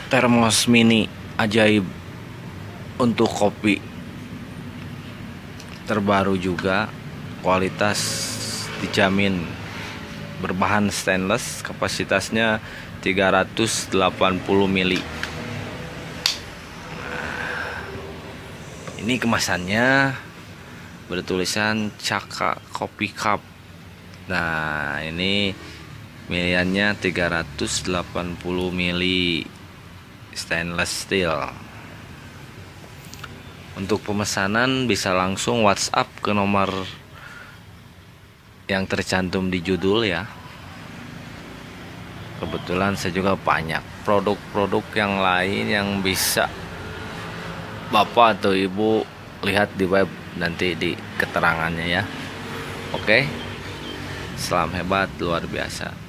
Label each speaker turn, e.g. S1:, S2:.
S1: Termos mini ajaib untuk kopi, terbaru juga, kualitas dijamin, berbahan stainless, kapasitasnya 380 mili. Ini kemasannya bertulisan Caka Coffee Cup. Nah, ini miliannya 380 mili stainless steel. Untuk pemesanan bisa langsung WhatsApp ke nomor yang tercantum di judul ya. Kebetulan saya juga banyak produk-produk yang lain yang bisa Bapak atau Ibu lihat di web nanti di keterangannya ya. Oke. Salam hebat luar biasa.